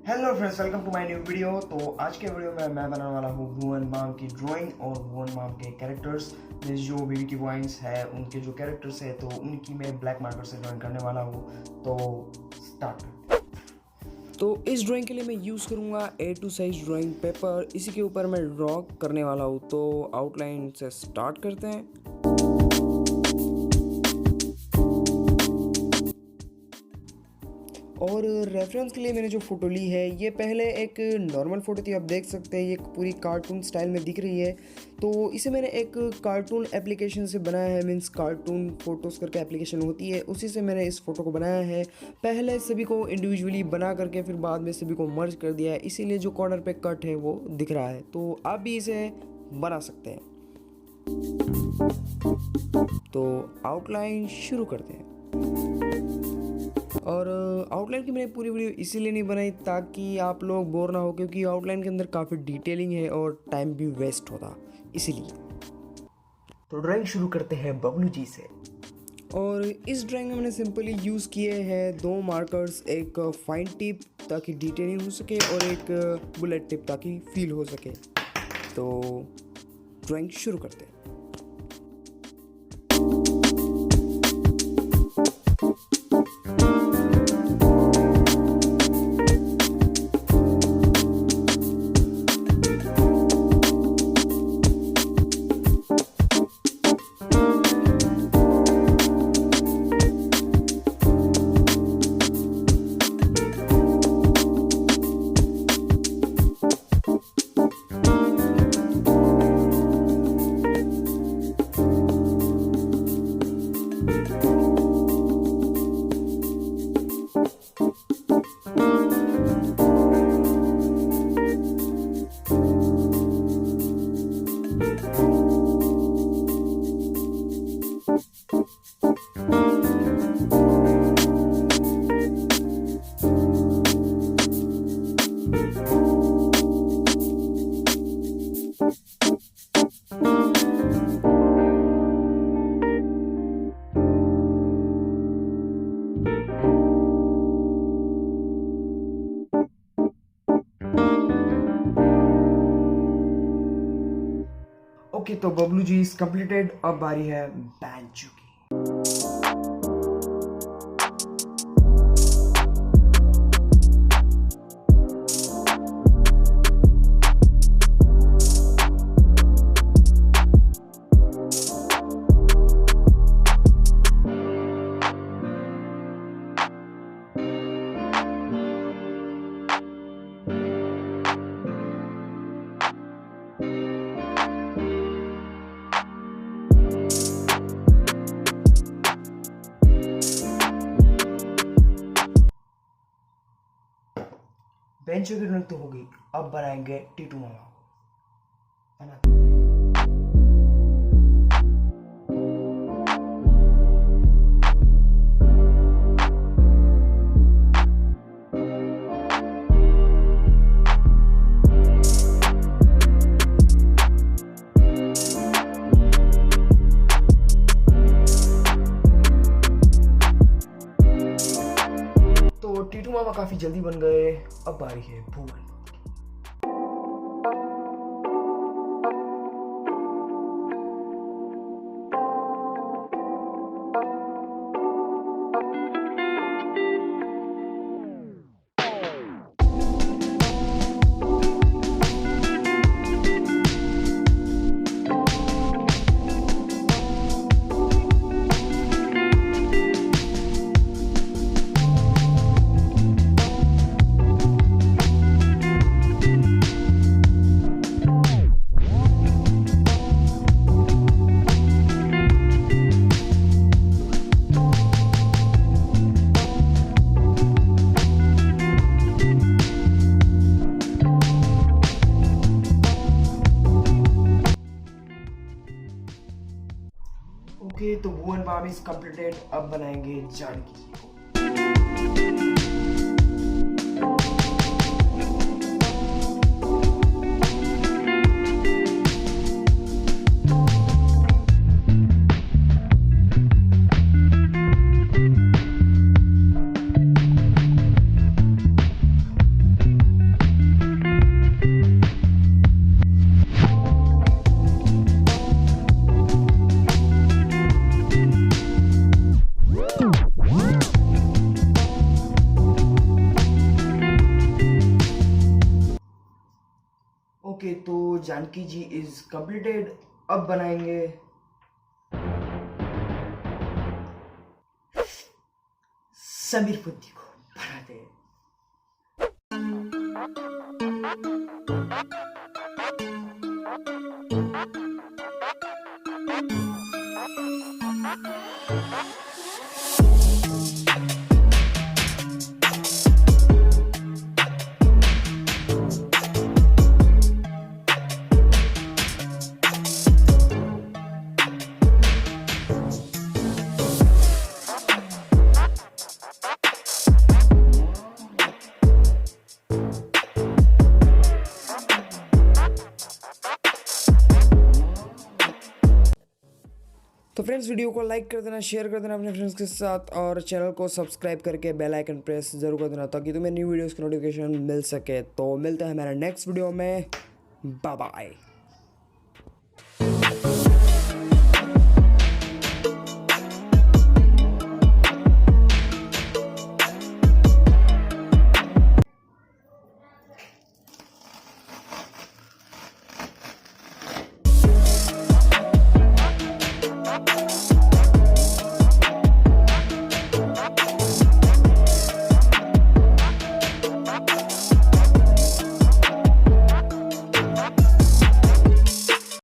Hello friends, welcome to my new video. तो आज के वीडियो में मैं बनाने वाला हूँ भुवन बाम की ड्राइंग और भुवन बाम के कैरेक्टर्स में जो बेबी की वाइन्स है उनके जो कैरेक्टर्स है तो उनकी मैं ब्लैक मार्कर से ड्राइंग करने वाला हूँ। तो स्टार्ट। तो इस ड्राइंग के लिए मैं यूज़ करूँगा A2 साइज ड्राइंग पेपर। इसी के ऊपर मैं ड्रॉ करने वाला हूँ। तो आउटलाइन से स्टार्ट करते हैं। और रेफरेंस के लिए मैंने जो फ़ोटो ली है ये पहले एक नॉर्मल फ़ोटो थी, आप देख सकते हैं ये पूरी कार्टून स्टाइल में दिख रही है। तो इसे मैंने एक कार्टून एप्लीकेशन से बनाया है, मीन्स कार्टून फ़ोटोज़ करके एप्लीकेशन होती है, उसी से मैंने इस फ़ोटो को बनाया है। पहले सभी को इंडिविजुअली बना करके फिर बाद में सभी को मर्ज कर दिया है, इसीलिए जो कॉर्नर पे कट है वो दिख रहा है। तो आप भी इसे बना सकते हैं। तो आउटलाइन शुरू करते हैं। और आउटलाइन की मैंने पूरी वीडियो इसीलिए नहीं बनाई ताकि आप लोग बोर ना हो, क्योंकि आउटलाइन के अंदर काफ़ी डिटेलिंग है और टाइम भी वेस्ट होता, इसीलिए। तो ड्राइंग शुरू करते हैं बबलूजी से। और इस ड्राइंग में मैंने सिंपली यूज़ किए हैं 2 मार्कर्स, एक फाइन टिप ताकि डिटेलिंग हो सके और एक बुलेट टिप ताकि फील हो सके। तो ड्राइंग शुरू करते हैं। ओके, तो बबलूजी इज कंप्लीटेड। अब बारी है बैंचो की। बेंचो की ड्राइंग तो होगी, अब बनाएंगे टीटू मामा। तो टीटू मामा काफी जल्दी बन गए। अब बारी है भुवन। ओके, तो भुवन बाम इज कंप्लीटेड। अब बनाएंगे जानकी जी को। ओके, तो जानकी जी इज कंप्लीटेड। अब बनाएंगे समीर फुद्दी को बनाते हैं। तो फ्रेंड्स, वीडियो को लाइक कर देना, शेयर कर देना अपने फ्रेंड्स के साथ, और चैनल को सब्सक्राइब करके बेल आइकन प्रेस जरूर कर देना ताकि तुम्हें न्यू वीडियोस की नोटिफिकेशन मिल सके। तो मिलता है हमारा नेक्स्ट वीडियो में। Bye bye.